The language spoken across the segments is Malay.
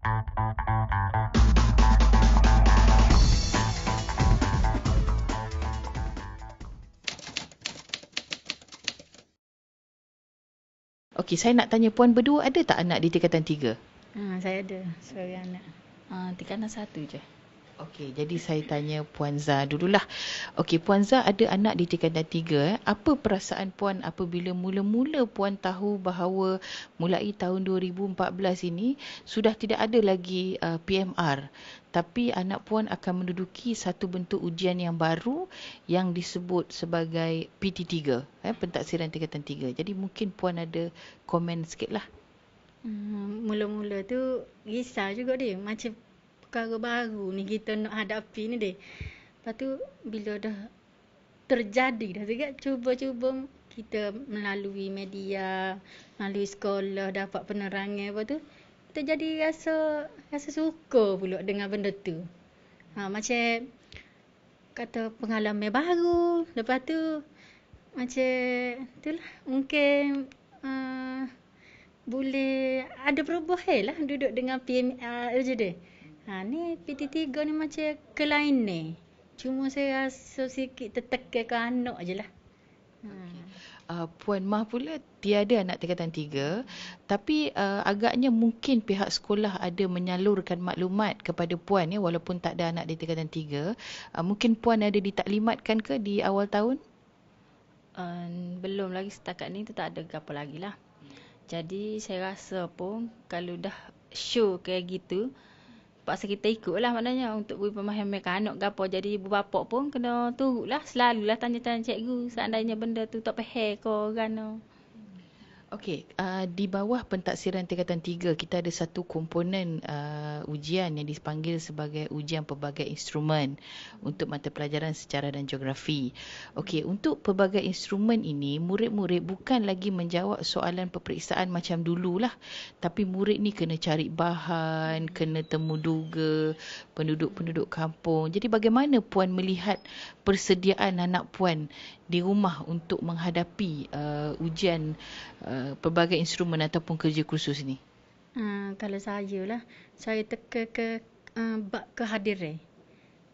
Okey, saya nak tanya Puan berdua, ada tak anak di tingkatan 3? Saya ada seorang anak. Tingkatan 1 je. Okey, jadi saya tanya Puan Zah dululah. Okey, Puan Zah ada anak di tingkatan 3. Apa perasaan Puan apabila mula-mula Puan tahu bahawa mulai tahun 2014 ini sudah tidak ada lagi PMR, tapi anak Puan akan menduduki satu bentuk ujian yang baru yang disebut sebagai PT3, pentaksiran tingkatan 3. Jadi mungkin Puan ada komen sikitlah. Mula-mula tu risau juga dia. Macam perkara baru ni kita nak hadapi ni dia. Lepas tu bila dah terjadi dah juga, cuba-cuba kita melalui media, melalui sekolah dapat penerangan, lepas tu kita jadi rasa suka pula dengan benda tu. Macam kata pengalaman baru. Lepas tu macam itulah, mungkin boleh ada perubahan lah duduk dengan PMR je deh. Ni PT3 ni macam kelainan. Cuma saya rasa sikit tertekan ke anak je lah. Puan Mah pula tiada anak tingkatan 3, tapi agaknya mungkin pihak sekolah ada menyalurkan maklumat kepada Puan walaupun tak ada anak di tingkatan 3. Mungkin Puan ada ditaklimatkan ke di awal tahun? Belum lagi, setakat ni tu tak ada apa lagi lah. Jadi saya rasa pun kalau dah show kayak gitu, paksa kita ikut lah maknanya untuk beri pemahaman ke anak ke apa. Jadi ibu bapa pun kena turut lah, selalulah tanya-tanya cikgu seandainya benda tu tak faham ke kan. Okey, di bawah pentaksiran tingkatan 3 kita ada satu komponen ujian yang dipanggil sebagai ujian pelbagai instrumen untuk mata pelajaran sejarah dan geografi. Okey, untuk pelbagai instrumen ini murid-murid bukan lagi menjawab soalan peperiksaan macam dululah, tapi murid ni kena cari bahan, kena temuduga penduduk-penduduk kampung. Jadi bagaimana Puan melihat persediaan anak Puan di rumah untuk menghadapi ujian pelbagai instrumen ataupun kerja khusus ni? Kalau saya lah, saya teka ke bab kehadiran.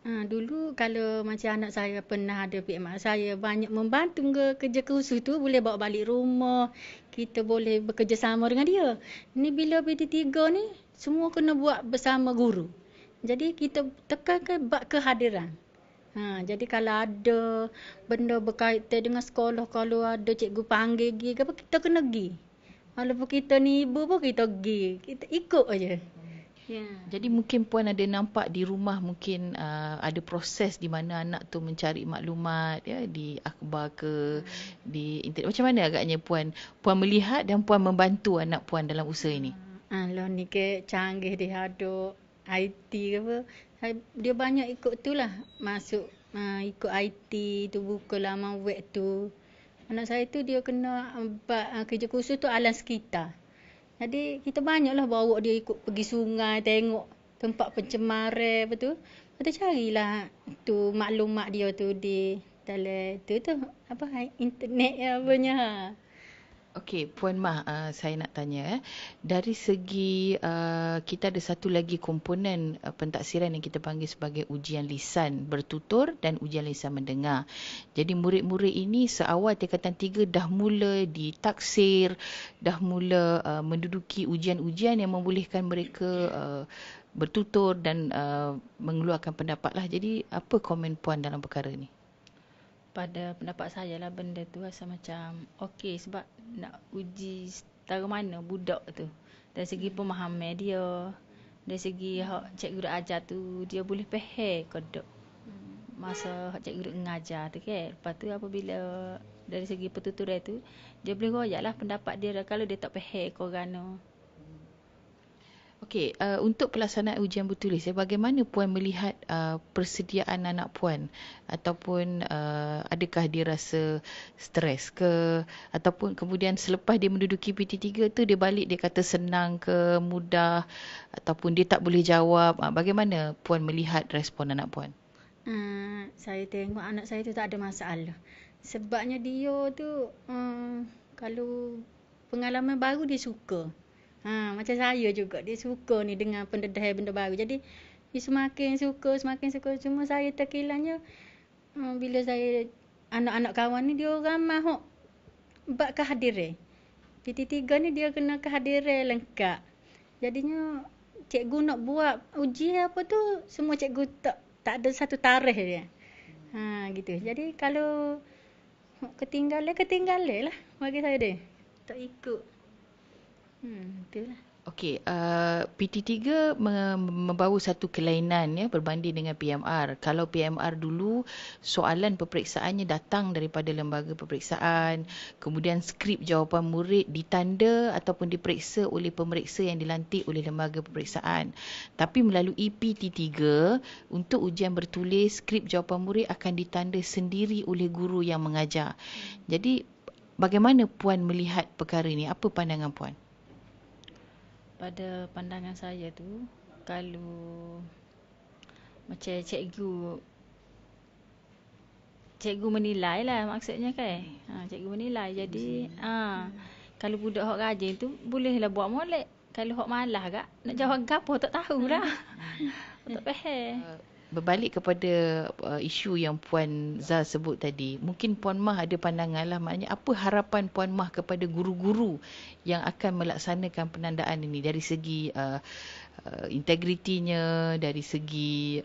Dulu kalau macam anak saya pernah ada PMR, saya banyak membantu ke kerja khusus tu, boleh bawa balik rumah, kita boleh bekerjasama dengan dia. Ni bila PT3 ni, semua kena buat bersama guru. Jadi kita tekankan bab kehadiran. Jadi kalau ada benda berkaitan dengan sekolah, kalau ada cikgu panggil pergi ke apa, kita kena pergi. Walaupun kita ni ibu pun kita pergi. Kita ikut aja. Jadi mungkin Puan ada nampak di rumah mungkin ada proses di mana anak tu mencari maklumat di akhbar ke di internet. Macam mana agaknya Puan melihat dan Puan membantu anak Puan dalam usaha ini? Lah ni ke canggih dia ada IT ke apa. Dia banyak ikut tu lah. Masuk ikut IT tu, buka laman web tu. Anak saya tu dia kena kerja khusus tu alam sekitar. Jadi kita banyaklah bawa dia ikut pergi sungai, tengok tempat pencemaran betul. Kita carilah tu maklumat dia tu di dalam tu apa internet apanya. Okey, Puan Mah, saya nak tanya dari segi kita ada satu lagi komponen pentaksiran yang kita panggil sebagai ujian lisan bertutur dan ujian lisan mendengar. Jadi murid-murid ini seawal tingkatan 3 dah mula ditaksir, dah mula menduduki ujian-ujian yang membolehkan mereka bertutur dan mengeluarkan pendapat lah. Jadi apa komen Puan dalam perkara ni? Pada pendapat saya lah, benda tu rasa macam okey sebab nak uji setara mana budak tu. Dari segi pemahaman dia, dari segi cikgu dah ajar tu, dia boleh faham ke tak masa cikgu duk mengajar tu kan. Lepas tu apabila dari segi pertuturan tu, dia boleh royak lah pendapat dia kalau dia tak faham ke kan. Okey, untuk pelaksanaan ujian bertulis, bagaimana Puan melihat persediaan anak Puan? Ataupun adakah dia rasa stres ke? Ataupun kemudian selepas dia menduduki PT3 tu, dia balik dia kata senang ke, mudah? Ataupun dia tak boleh jawab? Bagaimana Puan melihat respon anak Puan? Saya tengok anak saya tu tak ada masalah. Sebabnya dia tu kalau pengalaman baru dia suka. Macam saya juga, dia suka ni dengan pendedahan benda baru. Jadi dia semakin suka. Cuma saya terkilangnya bila saya anak-anak kawan ni dia orang mahu buat kehadiran. PT3 ni dia kena kehadiran lengkap. Jadinya cikgu nak buat ujian apa tu semua cikgu tak ada satu tarikh dia. Gitu. Jadi kalau ketinggalan lah bagi saya dia. Tak ikut. Itulah. Okey, PT3 membawa satu kelainan ya berbanding dengan PMR. Kalau PMR dulu soalan pemeriksaannya datang daripada lembaga peperiksaan, kemudian skrip jawapan murid ditanda ataupun diperiksa oleh pemeriksa yang dilantik oleh lembaga peperiksaan. Tapi melalui PT3 untuk ujian bertulis, skrip jawapan murid akan ditanda sendiri oleh guru yang mengajar. Jadi bagaimana Puan melihat perkara ini? Apa pandangan Puan? Pada pandangan saya tu, kalau macam cikgu menilai lah maksudnya kan. Cikgu menilai. Jadi kalau budak hok rajin tu bolehlah buat molek. Kalau hok malas agak nak jawab gapo tak tahulah. Tak faham. Berbalik kepada isu yang Puan Zah sebut tadi, mungkin Puan Mah ada pandangan lah, maknanya apa harapan Puan Mah kepada guru-guru yang akan melaksanakan penandaan ini dari segi integritinya, dari segi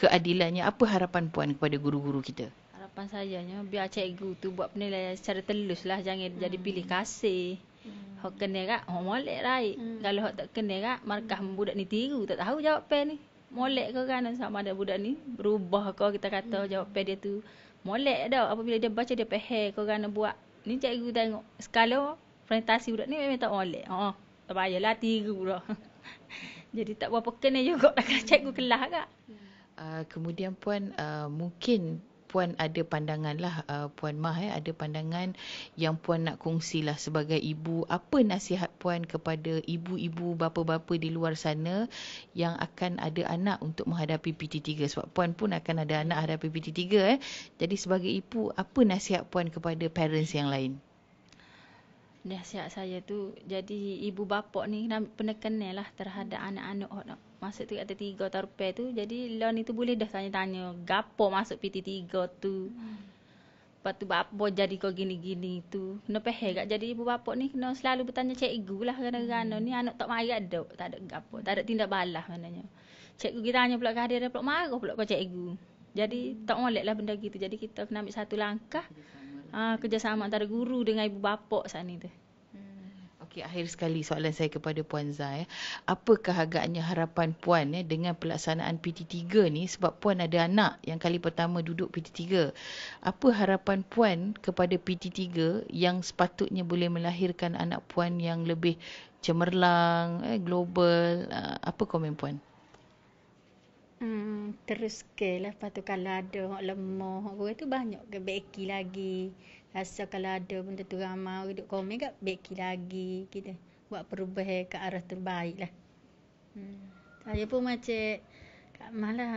keadilannya, apa harapan Puan kepada guru-guru kita? Harapan sayanya biar cikgu tu buat penilaian secara telus lah, jangan jadi pilih kasih. Hok kena kak, hok molek raik. Kalau hok tak kena kak, markah budak ni tiru, tak tahu jawapan ni. Molek ke kan sama ada budak ni berubah ke kita kata jawapan dia tu molek dah apabila dia baca dia faham ke kan buat ni cikgu tengok skala presentasi budak ni memang tak molek tak payahlah tiru dah. Jadi tak berapa kena juga cikgu kelas kak. Kemudian Puan mungkin Puan ada pandangan lah, Puan Mah ada pandangan yang Puan nak kongsilah sebagai ibu. Apa nasihat Puan kepada ibu-ibu, bapa-bapa di luar sana yang akan ada anak untuk menghadapi PT3? Sebab Puan pun akan ada anak hadapi PT3. Jadi sebagai ibu, apa nasihat Puan kepada parents yang lain? Nasihat saya tu, jadi ibu bapa ni penekanan lah terhadap anak-anak masuk tu kata 3 tarpe tu. Jadi law ni tu boleh dah tanya-tanya gapo masuk PT3 tu. Lepas tu bapa jadi kau gini-gini tu. Kena faham kak. Jadi ibu bapa ni kena selalu bertanya cikgu lah kadang-kadang ni anak tak marah dak, tak ada gapo, tak ada tindak balas maknanya. Cikgu kita tanya pula kehadiran pula marah pula kau cikgu. Jadi tak molek lah benda gitu. Jadi kita kena ambil satu langkah kerjasama antara guru dengan ibu bapa saat ni tu. Okey, akhir sekali soalan saya kepada Puan Zah. Apakah agaknya harapan Puan dengan pelaksanaan PT3 ni, sebab Puan ada anak yang kali pertama duduk PT3. Apa harapan Puan kepada PT3 yang sepatutnya boleh melahirkan anak Puan yang lebih cemerlang, global? Apa komen Puan? Teruskan lah. Lepas tu kalau ada orang lemah, orang tu banyak ke beki lagi. Rasa kalau ada benda tu ramai duduk komen kat beki lagi. Kita buat perubahan ke arah terbaik lah. Saya pun macam Kak Mah lah.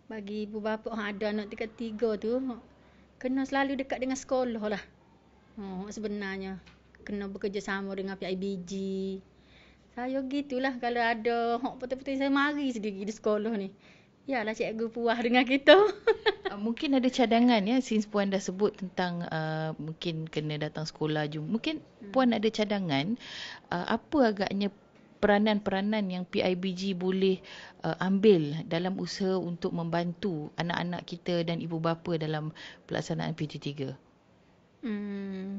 Bagi ibu bapa ada anak tingkat 3 tu, kena selalu dekat dengan sekolah lah. Sebenarnya kena bekerjasama dengan PIBG. Saya gitulah kalau ada betul-betul saya mari sendiri di sekolah ni. Yalah cikgu puas dengan kita. Mungkin ada cadangan since Puan dah sebut tentang mungkin kena datang sekolah jom. Mungkin Puan ada cadangan apa agaknya peranan-peranan yang PIBG boleh ambil dalam usaha untuk membantu anak-anak kita dan ibu bapa dalam pelaksanaan PT3?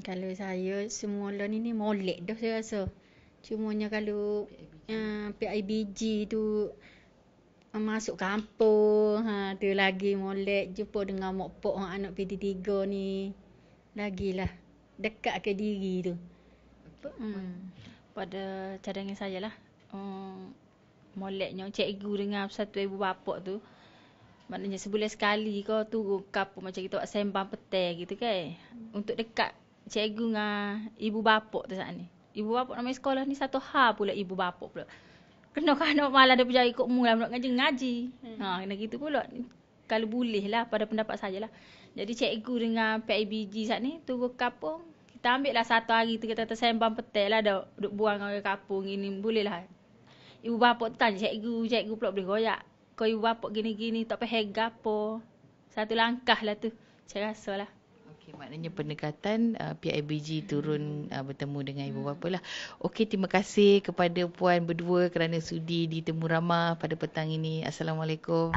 Kalau saya semula ni molek dah saya rasa. Cumanya kalau PIBG tu masuk kampung, tu lagi molek jumpa dengan mak pok anak PT3 ni. Lagilah dekat ke diri tu. Pada cadangan saya lah, moleknya cikgu dengan satu ibu bapa tu, maknanya sebulan sekali kau turun kampung macam kita buat sembang petang gitu kan, untuk dekat cikgu dengan ibu bapa tu saat ni. Ibu bapa nama sekolah ni satu hal pula ibu bapa pula. Kena kan malah dia berjaya ikut mula nak ngaji. Kena gitu pula. Kalau boleh lah pada pendapat saya lah. Jadi cikgu dengan PIBG saat ni turun kampung, Kita ambil lah satu hari tu kita tersembang petai lah duk buang orang kapung gini. Boleh lah. Ibu bapa tu tanya cikgu pula boleh goyak. Kau ibu bapa gini-gini tak payah gapo. Satu langkah lah tu. Saya rasa lah. Okey, maknanya pendekatan pihak ABG turun bertemu dengan ibu bapa lah. Okey, terima kasih kepada puan berdua kerana sudi di Temu Ramah pada petang ini. Assalamualaikum.